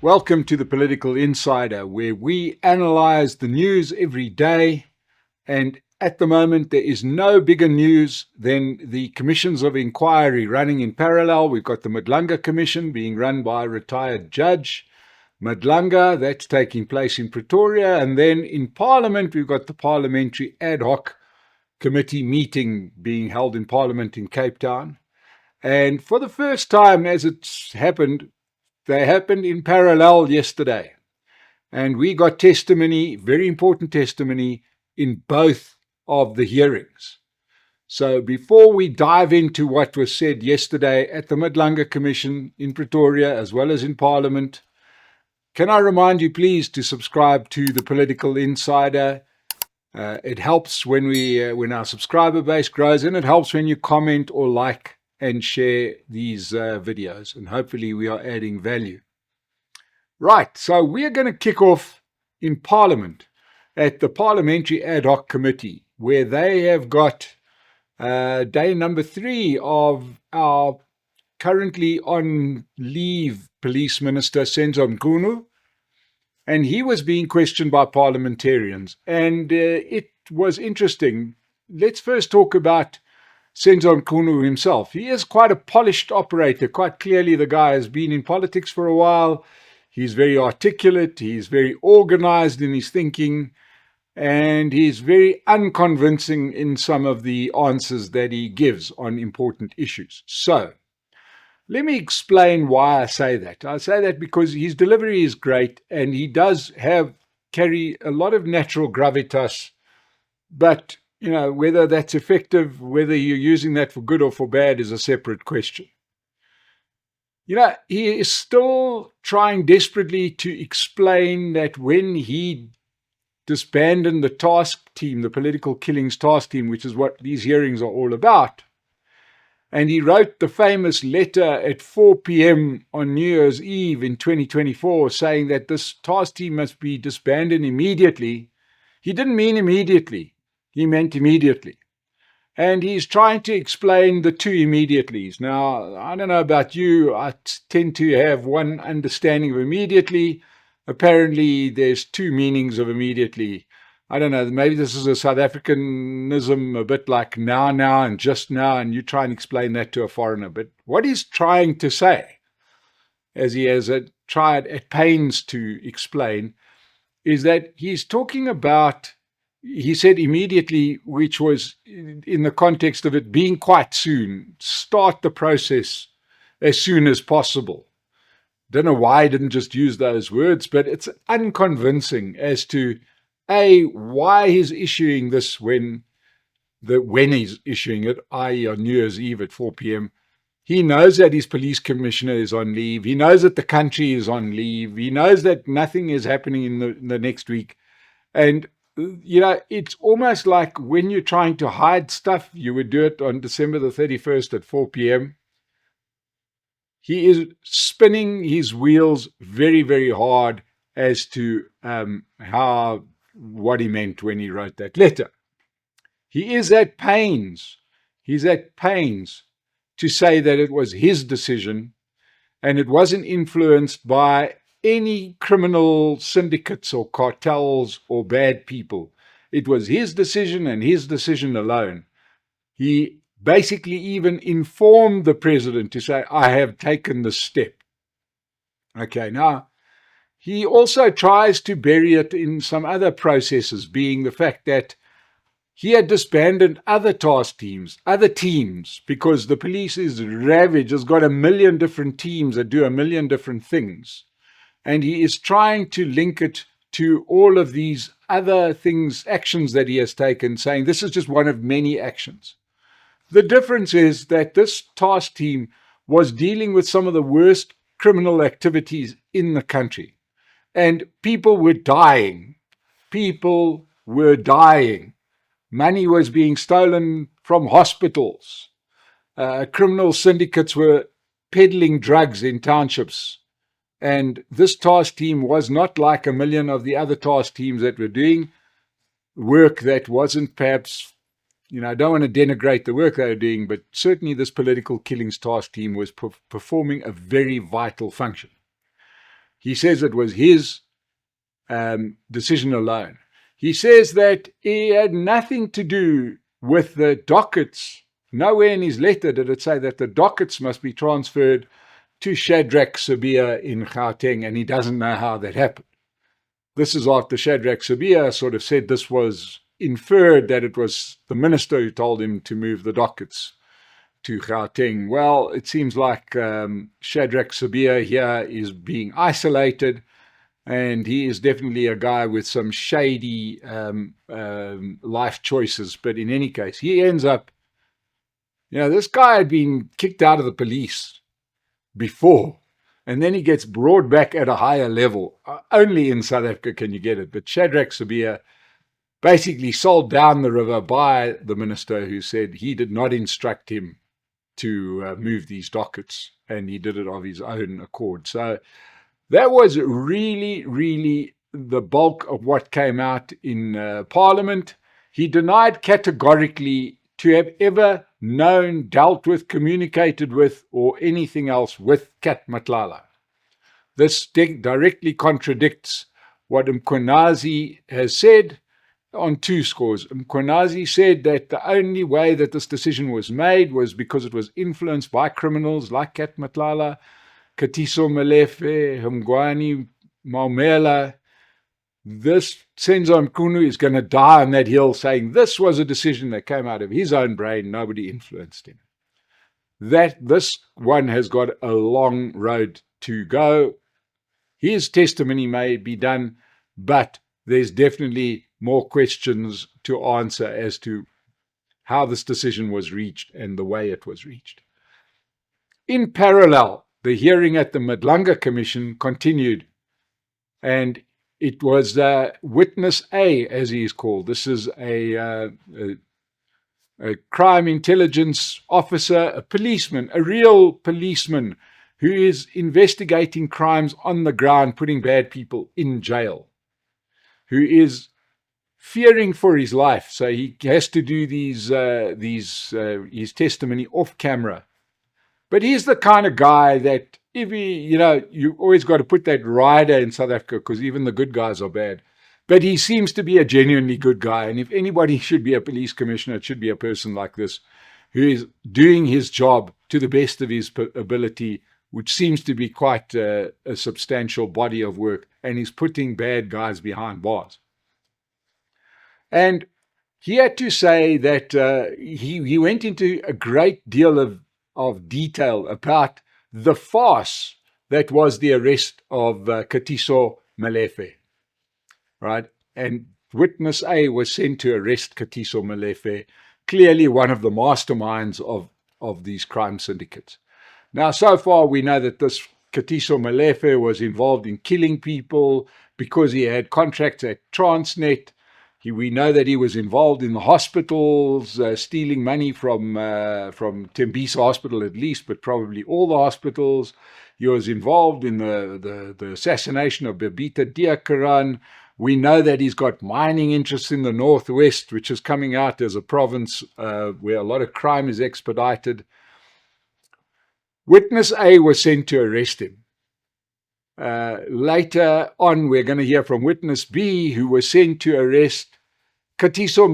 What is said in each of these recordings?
Welcome to the Political Insider, where we analyze the news every day. And at the moment, there is no bigger news than the commissions of inquiry running in parallel. We've got the Madlanga Commission being run by a retired judge, Madlanga, that's taking place in Pretoria. And then in Parliament, we've got the Parliamentary Ad Hoc Committee meeting being held in Parliament in Cape Town. And for the first time, as it's happened, they happened in parallel yesterday. And we got testimony, very important testimony, in both of the hearings. So before we dive into what was said yesterday at the Madlanga Commission in Pretoria, as well as in Parliament, can I remind you, please, to subscribe to the Political Insider. It helps when our subscriber base grows, and it helps when you comment or like and share these videos, and hopefully we are adding value. Right, so we are going to kick off in Parliament at the Parliamentary Ad Hoc Committee, where they have got day number 3 of our currently on leave Police Minister Senzo Mchunu, and he was being questioned by parliamentarians, and it was interesting. Let's first talk about Senzo Mchunu himself. He is quite a polished operator. Quite clearly, the guy has been in politics for a while. He's very articulate. He's very organized in his thinking. And he's very unconvincing in some of the answers that he gives on important issues. So, let me explain why I say that. I say that because his delivery is great and he does carry a lot of natural gravitas, but whether that's effective, whether you're using that for good or for bad is a separate question. He is still trying desperately to explain that when he disbanded the task team, the political killings task team, which is what these hearings are all about, and he wrote the famous letter at 4 p.m. on New Year's Eve in 2024 saying that this task team must be disbanded immediately, he didn't mean immediately. He meant immediately. And he's trying to explain the two immediatelys. Now, I don't know about you, I tend to have one understanding of immediately. Apparently, there's two meanings of immediately. I don't know, maybe this is a South Africanism, a bit like now, and just now, and you try and explain that to a foreigner. But what he's trying to say, as he has tried at pains to explain, is that he's talking about, he said immediately, which was in the context of it being quite soon, start the process as soon as possible. Don't know why I didn't just use those words, but it's unconvincing as to, A, why he's issuing this when he's issuing it, i.e. on New Year's Eve at 4 p.m. He knows that his police commissioner is on leave. He knows that the country is on leave. He knows that nothing is happening in the next week. And it's almost like when you're trying to hide stuff, you would do it on December the 31st at 4 p.m. He is spinning his wheels very, very hard as to what he meant when he wrote that letter. He is at pains. He's at pains to say that it was his decision and it wasn't influenced by any criminal syndicates or cartels or bad people. It was his decision and his decision alone. He basically even informed the president to say, I have taken this step. Okay, now, he also tries to bury it in some other processes, being the fact that he had disbanded other task teams, other teams, because the police is ravaged, has got 1 million different teams that do 1 million different things. And he is trying to link it to all of these other things, actions that he has taken, saying this is just one of many actions. The difference is that this task team was dealing with some of the worst criminal activities in the country. And people were dying. People were dying. Money was being stolen from hospitals. Criminal syndicates were peddling drugs in townships. And this task team was not like 1 million of the other task teams that were doing work that wasn't perhaps, I don't want to denigrate the work they were doing, but certainly this political killings task team was performing a very vital function. he says it was his decision alone. He says that he had nothing to do with the dockets. Nowhere in his letter did it say that the dockets must be transferred to Shadrack Sibiya in Gauteng, and he doesn't know how that happened. This is after Shadrack Sibiya sort of said this was inferred that it was the minister who told him to move the dockets to Gauteng. Well, it seems like Shadrack Sibiya here is being isolated, and he is definitely a guy with some shady life choices. But in any case, he ends up, this guy had been kicked out of the police before, and then he gets brought back at a higher level. Only in South Africa can you get it. But Shadrack Sibiya basically sold down the river by the minister, who said he did not instruct him to move these dockets, and he did it of his own accord. So that was really, really the bulk of what came out in Parliament. He denied categorically to have ever known, dealt with, communicated with, or anything else with KT MOLEFE. This directly contradicts what Mqashu has said on two scores. Mqashu said that the only way that this decision was made was because it was influenced by criminals like KT MOLEFE, Senzo Mchunu, Mngwani, Maumela. This Senzo Mchunu is going to die on that hill saying this was a decision that came out of his own brain, nobody influenced him. This one has got a long road to go. His testimony may be done, but there's definitely more questions to answer as to how this decision was reached and the way it was reached. In parallel, the hearing at the Madlanga Commission continued, and it was Witness A, as he is called. This is a crime intelligence officer, a policeman, a real policeman who is investigating crimes on the ground, putting bad people in jail, who is fearing for his life. So he has to do his testimony off camera. But he's the kind of guy that if you always got to put that rider in South Africa, because even the good guys are bad. But he seems to be a genuinely good guy. And if anybody should be a police commissioner, it should be a person like this, who is doing his job to the best of his ability, which seems to be quite a substantial body of work, and he's putting bad guys behind bars. And he had to say that he went into a great deal of detail about the farce that was the arrest of Senzo Mchunu, right? And Witness A was sent to arrest Senzo Mchunu, clearly one of the masterminds of these crime syndicates. Now, so far, we know that this Senzo Mchunu was involved in killing people because he had contracts at Transnet. We know that he was involved in the hospitals, stealing money from Tembisa Hospital at least, but probably all the hospitals. He was involved in the assassination of Babita Deokaran. We know that he's got mining interests in the northwest, which is coming out as a province where a lot of crime is expedited. Witness A was sent to arrest him. Later on, we're going to hear from Witness B, who was sent to arrest Senzo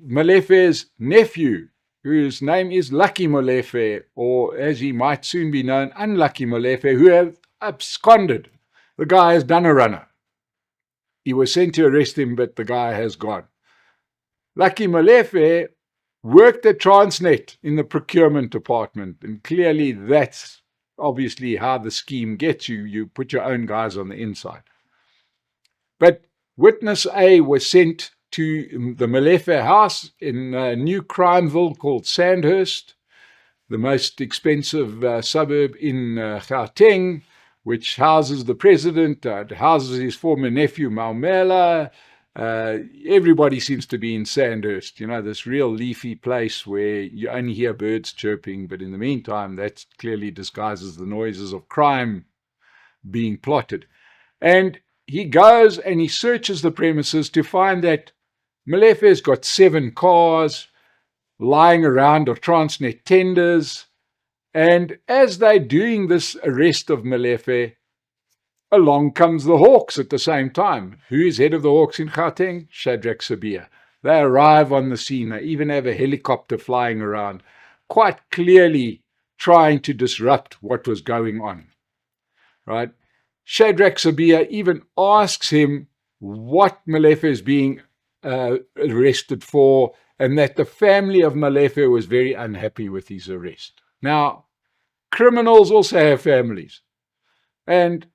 Molefe's nephew, whose name is Lucky Molefe, or as he might soon be known, Unlucky Molefe, who have absconded. The guy has done a runner. He was sent to arrest him, but the guy has gone. Lucky Molefe worked at Transnet in the procurement department, and clearly that's obviously how the scheme gets you. You put your own guys on the inside. But Witness A was sent to the Molefe house in a new crimeville called Sandhurst, the most expensive suburb in Gauteng, which houses the president, houses his former nephew Maumela. Everybody seems to be in Sandhurst, this real leafy place where you only hear birds chirping, but in the meantime, that clearly disguises the noises of crime being plotted. And he goes and he searches the premises to find that Molefe's got 7 cars lying around of Transnet tenders. And as they're doing this arrest of Molefe, along comes the Hawks at the same time. Who is head of the Hawks in Gauteng? Shadrack Sibiya. They arrive on the scene. They even have a helicopter flying around, quite clearly trying to disrupt what was going on. Right? Shadrack Sibiya even asks him what Molefe is being arrested for, and that the family of Molefe was very unhappy with his arrest. Now, criminals also have families, and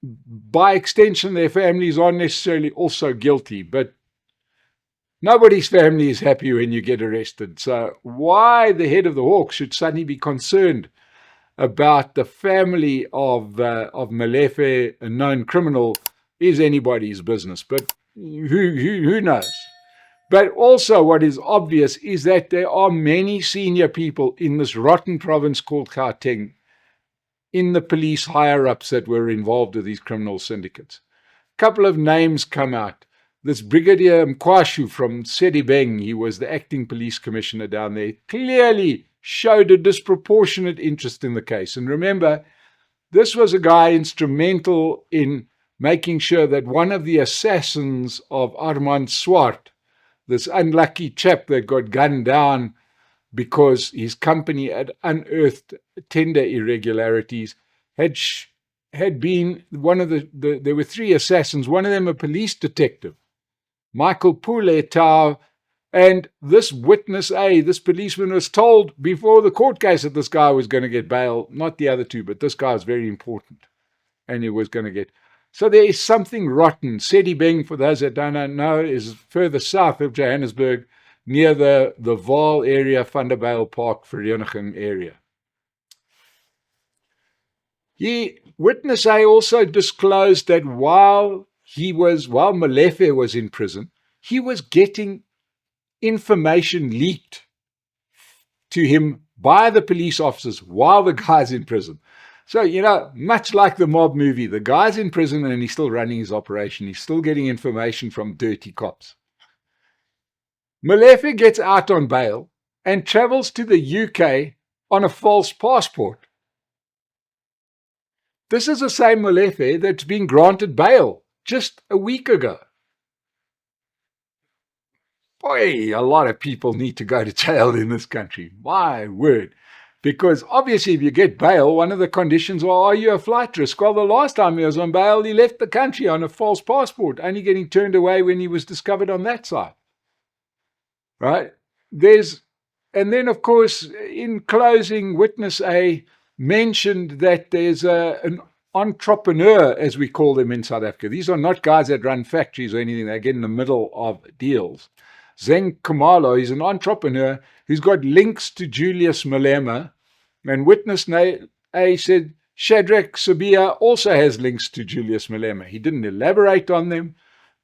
by extension, their families aren't necessarily also guilty, but nobody's family is happy when you get arrested. So why the head of the Hawks should suddenly be concerned about the family of Molefe, a known criminal, is anybody's business, but who knows? But also what is obvious is that there are many senior people in this rotten province called Gauteng, in the police higher-ups, that were involved with these criminal syndicates. A couple of names come out. This Brigadier Mqashu from Sedibeng, he was the acting police commissioner down there, clearly showed a disproportionate interest in the case. And remember, this was a guy instrumental in making sure that one of the assassins of Armand Swart, this unlucky chap that got gunned down because his company had unearthed tender irregularities, had been one of there were three assassins, one of them a police detective, Michael Puletau, and this witness A, this policeman, was told before the court case that this guy was going to get bail, not the other two, but this guy was very important, and he was going to get. So there is something rotten. Sedibeng, for those that don't know, is further south of Johannesburg, near the Vaal area, Vanderbijl Park, Vereniging area. Witness A also disclosed that while Molefe was in prison, he was getting information leaked to him by the police officers while the guy's in prison. So, much like the mob movie, the guy's in prison and he's still running his operation. He's still getting information from dirty cops. Molefe gets out on bail and travels to the UK on a false passport. This is the same Molefe that's been granted bail just a week ago. Boy, a lot of people need to go to jail in this country. My word. Because obviously if you get bail, one of the conditions are you a flight risk? Well, the last time he was on bail, he left the country on a false passport, only getting turned away when he was discovered on that side. Right? And then, of course, in closing, witness A mentioned that there's an entrepreneur, as we call them in South Africa. These are not guys that run factories or anything. They get in the middle of deals. Zeng Kumalo is an entrepreneur who's got links to Julius Malema, and witness A said Shadrack Sibiya also has links to Julius Malema. He didn't elaborate on them,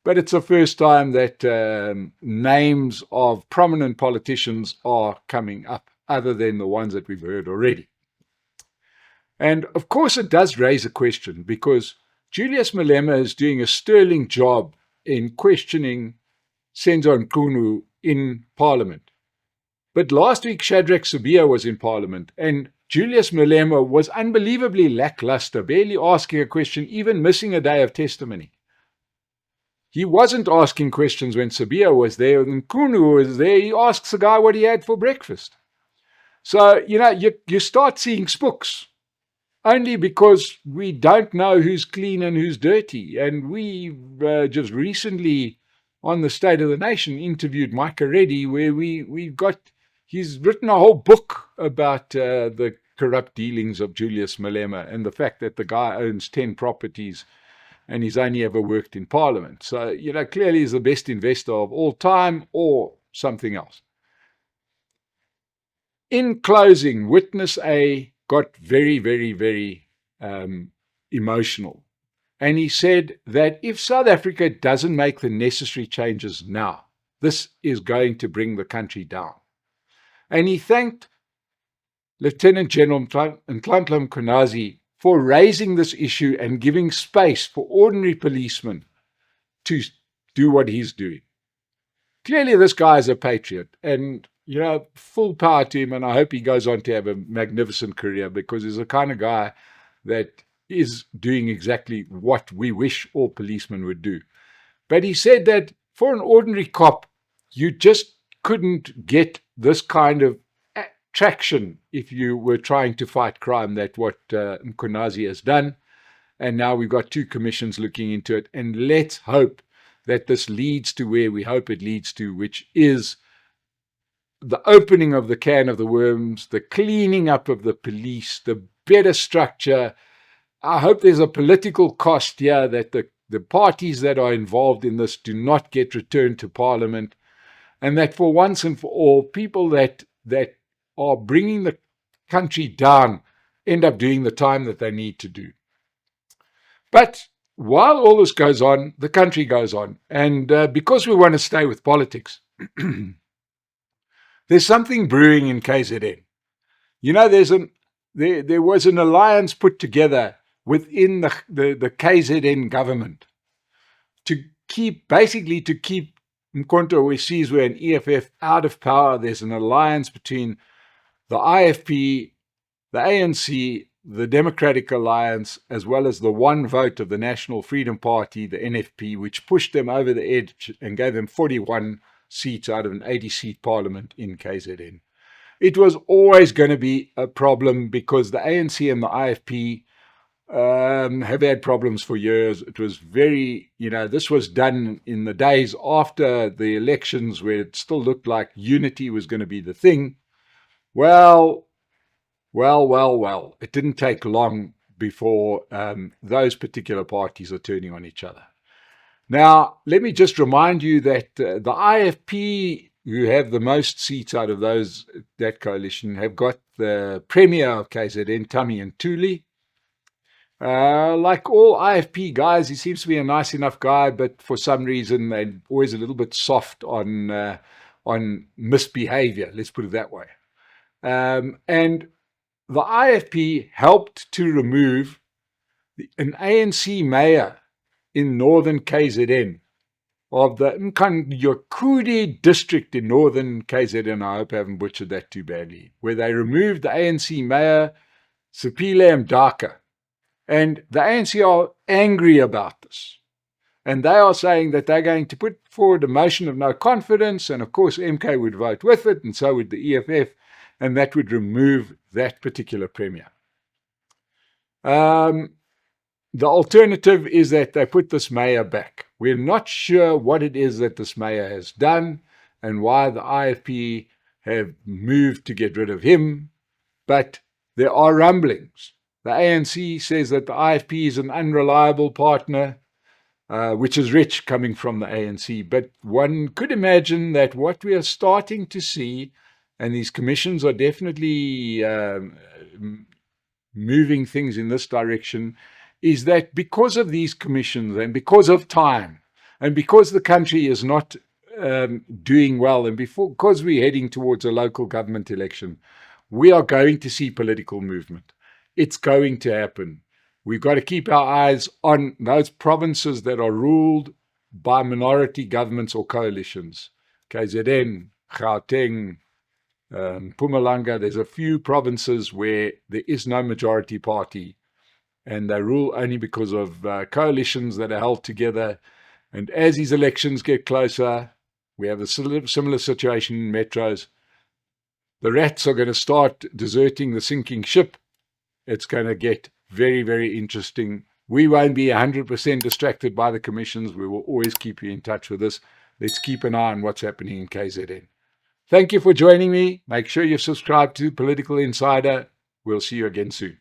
but it's the first time that names of prominent politicians are coming up, other than the ones that we've heard already. And of course it does raise a question, because Julius Malema is doing a sterling job in questioning Senzo Mchunu in Parliament. But last week, Shadrack Sibiya was in Parliament, and Julius Malema was unbelievably lackluster, barely asking a question, even missing a day of testimony. He wasn't asking questions when Sibiya was there. When Mchunu was there, he asks the guy what he had for breakfast. So, you start seeing spooks, only because we don't know who's clean and who's dirty. And we just recently, on the State of the Nation, interviewed Micah Reddy, where he's written a whole book about the corrupt dealings of Julius Malema and the fact that the guy owns 10 properties and he's only ever worked in Parliament. So, clearly he's the best investor of all time or something else. In closing, witness A got very, very, very emotional. And he said that if South Africa doesn't make the necessary changes now, this is going to bring the country down. And he thanked Lieutenant General Nhlanhla Mkhwanazi for raising this issue and giving space for ordinary policemen to do what he's doing. Clearly, this guy is a patriot, and full power to him, and I hope he goes on to have a magnificent career, because he's the kind of guy that is doing exactly what we wish all policemen would do. But he said that for an ordinary cop, you just couldn't get this kind of traction if you were trying to fight crime, that what Mqashu has done. And now we've got 2 commissions looking into it. And let's hope that this leads to where we hope it leads to, which is the opening of the can of the worms, the cleaning up of the police, the better structure. I hope there's a political cost here, that the parties that are involved in this do not get returned to Parliament, and that for once and for all, people that are bringing the country down end up doing the time that they need to do. But while all this goes on, the country goes on. And because we want to stay with politics, there's something brewing in KZN. You know, there was an alliance put together within the KZN government to keep Mkhonto Wesizwe and EFF out of power. There's an alliance between the IFP, the ANC, the Democratic Alliance, as well as the one vote of the National Freedom Party, the NFP, which pushed them over the edge and gave them 41 seats out of an 80-seat parliament in KZN. It was always going to be a problem because the ANC and the IFP have had problems for years. It was very, this was done in the days after the elections where it still looked like unity was going to be the thing. Well, it didn't take long before those particular parties are turning on each other. Now, let me just remind you that the IFP, who have the most seats out of that coalition, have got the Premier of KZN, Tammy Ntuli. Like all IFP guys, he seems to be a nice enough guy, but for some reason they're always a little bit soft on misbehavior, let's put it that way. And the IFP helped to remove an ANC mayor in northern KZN of the Mkanyokudi district in northern KZN. I hope I haven't butchered that too badly, where they removed the ANC mayor, Sipile Mdaka. And the ANC are angry about this. And they are saying that they're going to put forward a motion of no confidence, and of course MK would vote with it, and so would the EFF, and that would remove that particular premier. The alternative is that they put this mayor back. We're not sure what it is that this mayor has done and why the IFP have moved to get rid of him, but there are rumblings. The ANC says that the IFP is an unreliable partner, which is rich coming from the ANC. But one could imagine that what we are starting to see, and these commissions are definitely moving things in this direction, is that because of these commissions and because of time and because the country is not doing well and because we're heading towards a local government election, we are going to see political movement. It's going to happen. We've got to keep our eyes on those provinces that are ruled by minority governments or coalitions. KZN, Gauteng, Mpumalanga, there's a few provinces where there is no majority party and they rule only because of coalitions that are held together. And as these elections get closer, we have a similar situation in metros. The rats are going to start deserting the sinking ship. It's going to get very, very interesting. We won't be 100% distracted by the commissions. We will always keep you in touch with this. Let's keep an eye on what's happening in KZN. Thank you for joining me. Make sure you subscribe to Political Insider. We'll see you again soon.